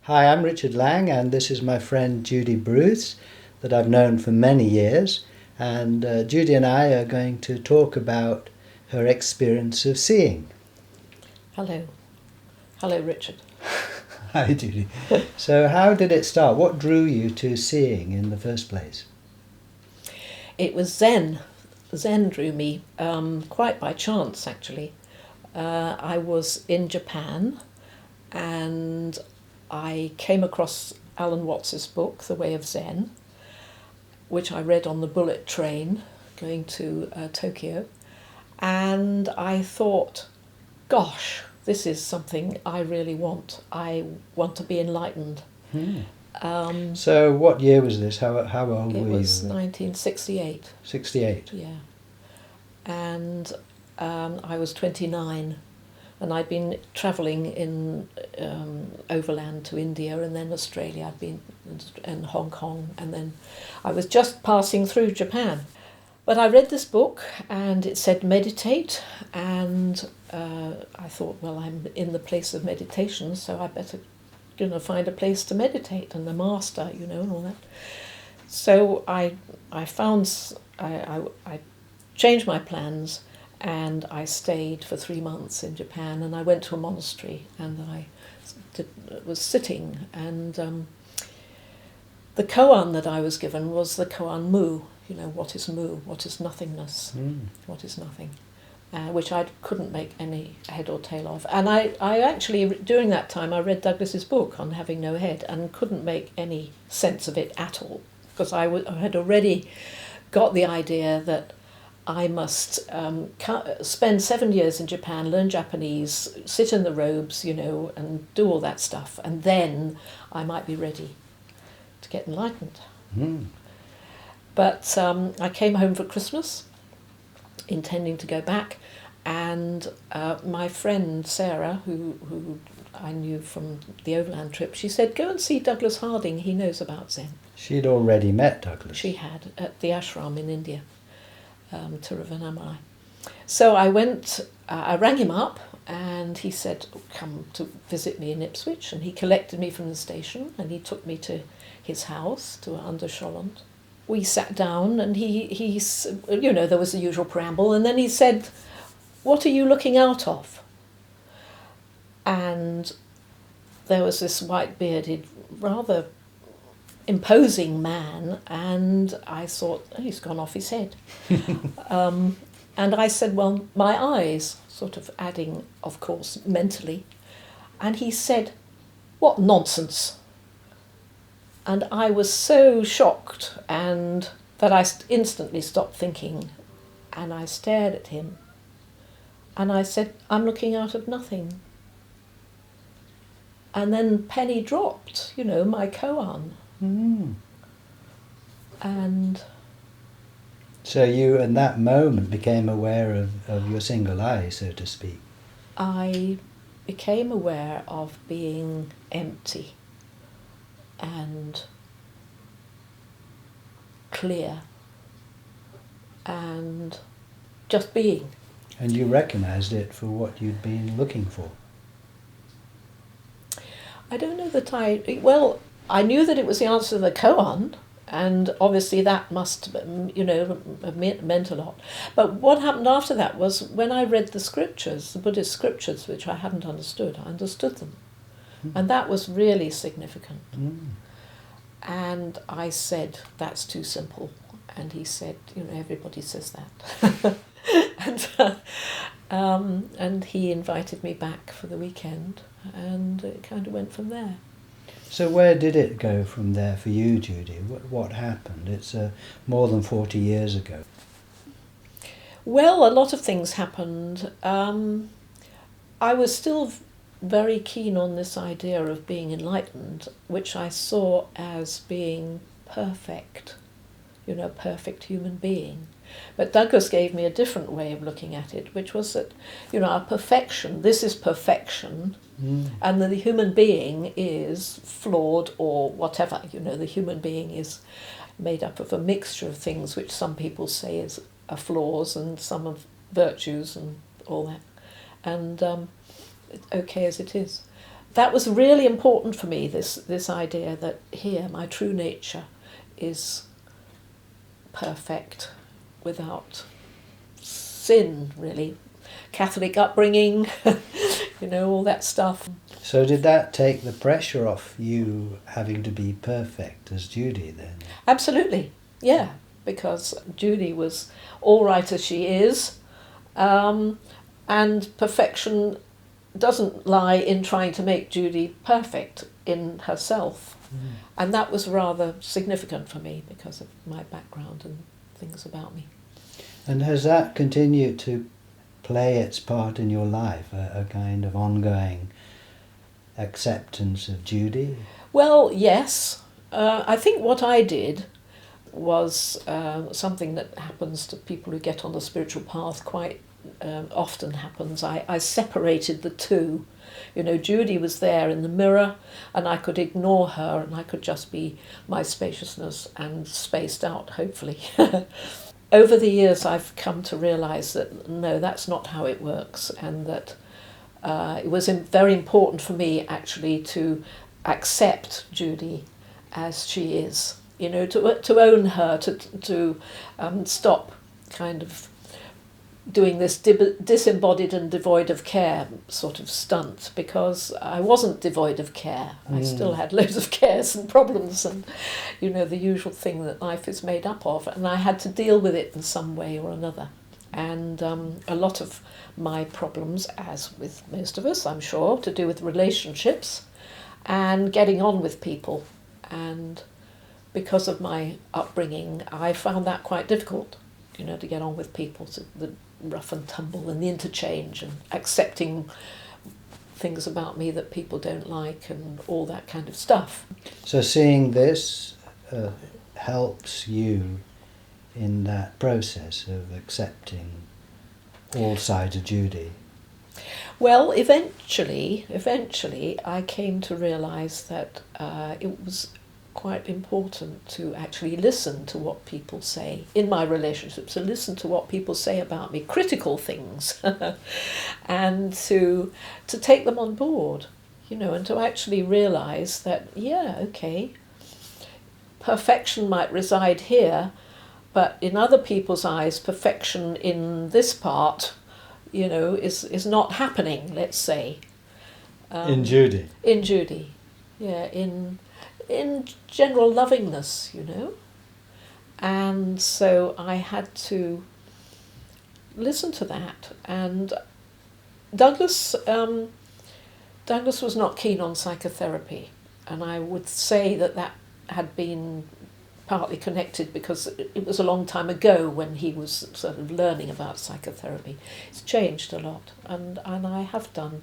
Hi, I'm Richard Lang, and this is my friend Judy Bruce that I've known for many years. And Judy and I are going to talk about her experience of seeing. Hello. Hello, Richard. Hi, Judy. So how did it start? What drew you to seeing in the first place? It was Zen. Zen drew me, quite by chance, actually. I was in Japan and I came across Alan Watts's book, The Way of Zen, which I read on the bullet train going to Tokyo. And I thought, gosh, this is something I really want. I want to be enlightened. So what year was this? How old were you? It was 1968. 68. Yeah. And I was 29. And I'd been travelling in overland to India and then Australia. I'd been in Hong Kong, and then I was just passing through Japan. But I read this book and it said meditate, and I thought, well, I'm in the place of meditation, so I better find a place to meditate and a master, and all that. So I changed my plans. And I stayed for 3 months in Japan, and I went to a monastery, and I was sitting, and the koan that I was given was the koan mu. What is mu? What is nothingness? What is nothing? Which I couldn't make any head or tail of. And I actually, during that time, I read Douglas's book on having no head and couldn't make any sense of it at all, because I had already got the idea that I must spend 7 years in Japan, learn Japanese, sit in the robes, and do all that stuff, and then I might be ready to get enlightened. But I came home for Christmas, intending to go back, and my friend Sarah, who I knew from the overland trip, she said, go and see Douglas Harding, he knows about Zen. She'd already met Douglas. She had, at the ashram in India. Tiruvannamalai. So I went, I rang him up, and he said, come to visit me in Ipswich, and he collected me from the station, and he took me to his house, to Undersholland. We sat down, and he there was the usual preamble, and then he said, what are you looking out of? And there was this white-bearded, rather imposing man, and I thought, oh, he's gone off his head. And I said, well, my eyes, sort of adding, of course, mentally. And he said, what nonsense. And I was so shocked and that I instantly stopped thinking, and I stared at him. And I said, I'm looking out of nothing. And then penny dropped, my koan. And so you, in that moment, became aware of your single eye, so to speak. I became aware of being empty and clear and just being. And you recognised it for what you'd been looking for. I don't know that I knew that it was the answer to the koan, and obviously that must, have meant a lot. But what happened after that was when I read the scriptures, the Buddhist scriptures, which I hadn't understood, I understood them. And that was really significant. And I said, that's too simple. And he said, everybody says that. And he invited me back for the weekend, and it kind of went from there. So where did it go from there for you, Judy? What happened? It's more than 40 years ago. Well, a lot of things happened. I was still very keen on this idea of being enlightened, which I saw as being perfect, perfect human being. But Douglas gave me a different way of looking at it, which was that, our perfection, this is perfection, and the human being is flawed or whatever. The human being is made up of a mixture of things which some people say are flaws and some of virtues and all that. And okay as it is. that was really important for me, this idea that here my true nature is perfect, without sin, really. Catholic upbringing, all that stuff. So did that take the pressure off you having to be perfect as Judy then? Absolutely, yeah, because Judy was all right as she is, and perfection doesn't lie in trying to make Judy perfect in herself. And that was rather significant for me because of my background and things about me. And has that continued to play its part in your life, a kind of ongoing acceptance of Judy? Well, yes. I think what I did was something that happens to people who get on the spiritual path quite often happens. I separated the two. Judy was there in the mirror, and I could ignore her, and I could just be my spaciousness and spaced out, hopefully. Over the years, I've come to realise that no, that's not how it works, and that it was very important for me actually to accept Judy as she is. To own her, to stop kind of doing this disembodied and devoid of care sort of stunt, because I wasn't devoid of care. I still had loads of cares and problems and, the usual thing that life is made up of, and I had to deal with it in some way or another. And a lot of my problems, as with most of us, I'm sure, to do with relationships and getting on with people. And because of my upbringing, I found that quite difficult, to get on with people, the rough and tumble and the interchange and accepting things about me that people don't like and all that kind of stuff. So seeing this helps you in that process of accepting all sides of Judy? Well, eventually I came to realise that it was quite important to actually listen to what people say in my relationships, to listen to what people say about me, critical things, and to take them on board, and to actually realise that, yeah, okay, perfection might reside here, but in other people's eyes, perfection in this part, is not happening, let's say. In Judy? In Judy, yeah, in general lovingness, And so I had to listen to that. And Douglas was not keen on psychotherapy, and I would say that had been partly connected because it was a long time ago when he was sort of learning about psychotherapy. It's changed a lot, and I have done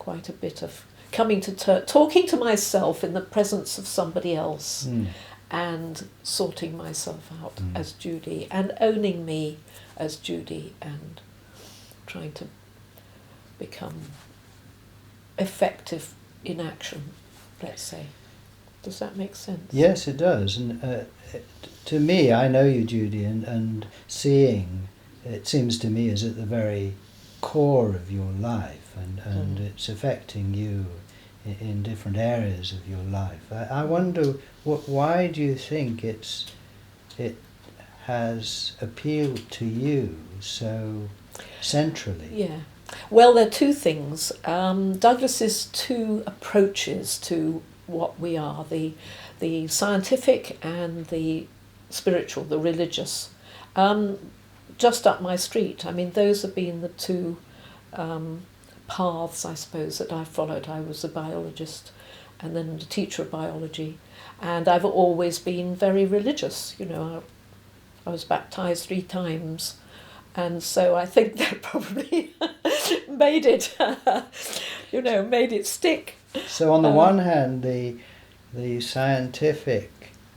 quite a bit of coming to talking to myself in the presence of somebody else and sorting myself out as Judy and owning me as Judy and trying to become effective in action, let's say. Does that make sense? Yes, it does. And to me, I know you, Judy, and seeing, it seems to me, is at the very core of your life, and it's affecting you in different areas of your life. I wonder, why do you think it has appealed to you so centrally? Yeah. Well, there are two things. Douglas's two approaches to what we are, the scientific and the spiritual, the religious, just up my street. I mean, those have been the two paths, I suppose, that I followed. I was a biologist and then a teacher of biology, and I've always been very religious. I was baptised 3 times, and so I think that probably made it, made it stick. So on the one hand, the scientific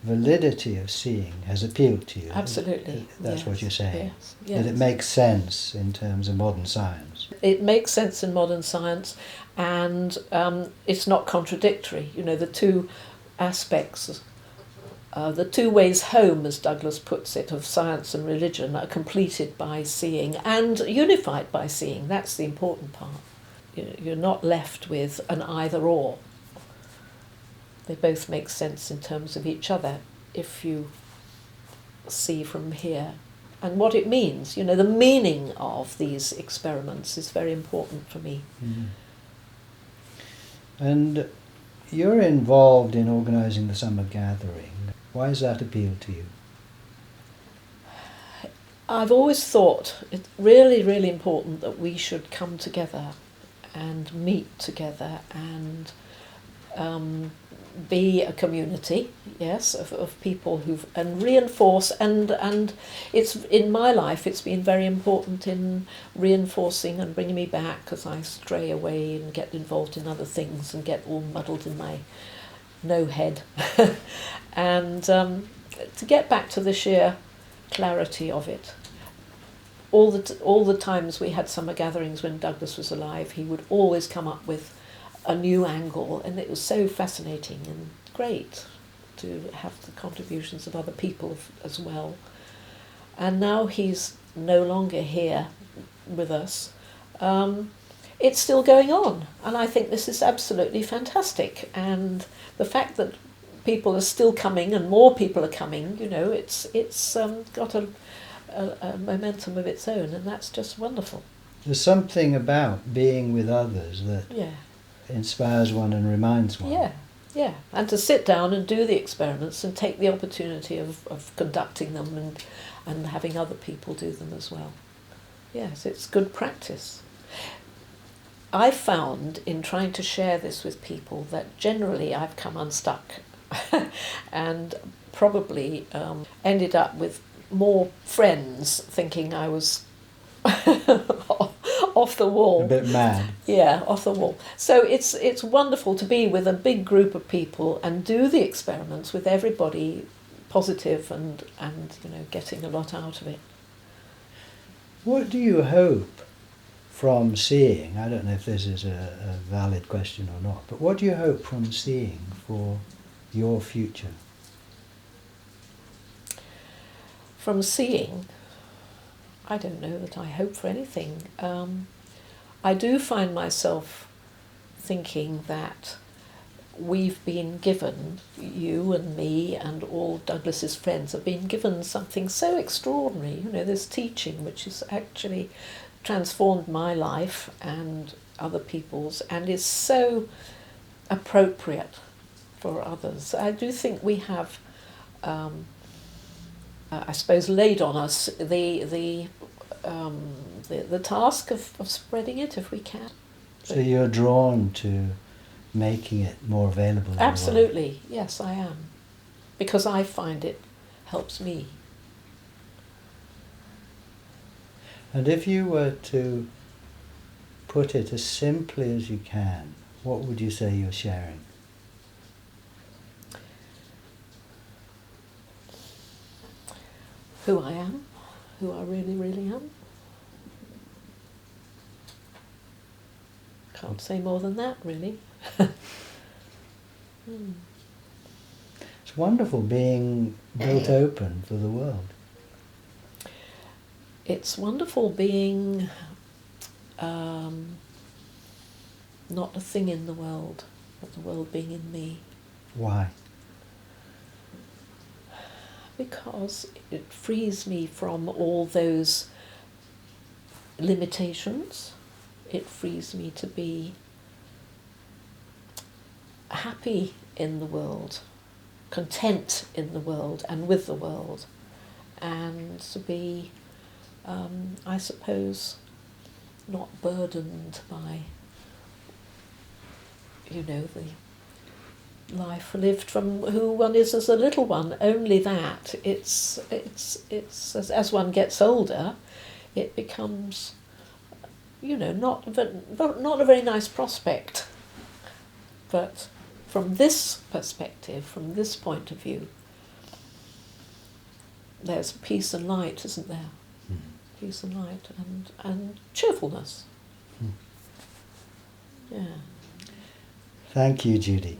validity of seeing has appealed to you. Absolutely. That's yes. what you're saying. Yes. That it makes sense in terms of modern science. It makes sense in modern science, and it's not contradictory. The two aspects, the two ways home, as Douglas puts it, of science and religion are completed by seeing and unified by seeing. That's the important part. You're not left with an either or. They both make sense in terms of each other if you see from here. And what it means, the meaning of these experiments is very important for me. Mm. And you're involved in organising the summer gathering. Why does that appeal to you? I've always thought it's really, really important that we should come together and meet together and be a community, yes, of people and reinforce, and it's, in my life, it's been very important in reinforcing and bringing me back as I stray away and get involved in other things and get all muddled in my no head. And to get back to the sheer clarity of it. All the times we had summer gatherings when Douglas was alive, he would always come up with a new angle, and it was so fascinating and great to have the contributions of other people as well. And now he's no longer here with us. It's still going on, and I think this is absolutely fantastic. And the fact that people are still coming and more people are coming, it's got a momentum of its own, and that's just wonderful. There's something about being with others that inspires one and reminds one. Yeah, and to sit down and do the experiments and take the opportunity of conducting them and having other people do them as well. Yes, it's good practice. I found in trying to share this with people that generally I've come unstuck and probably ended up with more friends thinking I was off the wall. A bit mad. Yeah, off the wall. So it's wonderful to be with a big group of people and do the experiments with everybody positive and getting a lot out of it. What do you hope from seeing, I don't know if this is a valid question or not, but what do you hope from seeing for your future? From seeing, I don't know that I hope for anything. I do find myself thinking that we've been given, you and me and all Douglas's friends have been given something so extraordinary, this teaching which has actually transformed my life and other people's and is so appropriate for others. I do think we have I suppose laid on us the task of spreading it if we can. So you're drawn to making it more available? Absolutely, yes, I am, because I find it helps me. And if you were to put it as simply as you can, what would you say you're sharing? Who I am, who I really, really am. Can't say more than that, really. It's wonderful being built open for the world. It's wonderful being not a thing in the world, but the world being in me. Why? Because it frees me from all those limitations. It frees me to be happy in the world, content in the world and with the world, and to be, I suppose, not burdened by, the life lived from who one is as a little one. Only that it's as one gets older, it becomes, not a very nice prospect. But from this perspective, from this point of view, there's peace and light, isn't there? Mm. Peace and light and cheerfulness. Mm. Yeah. Thank you, Judy.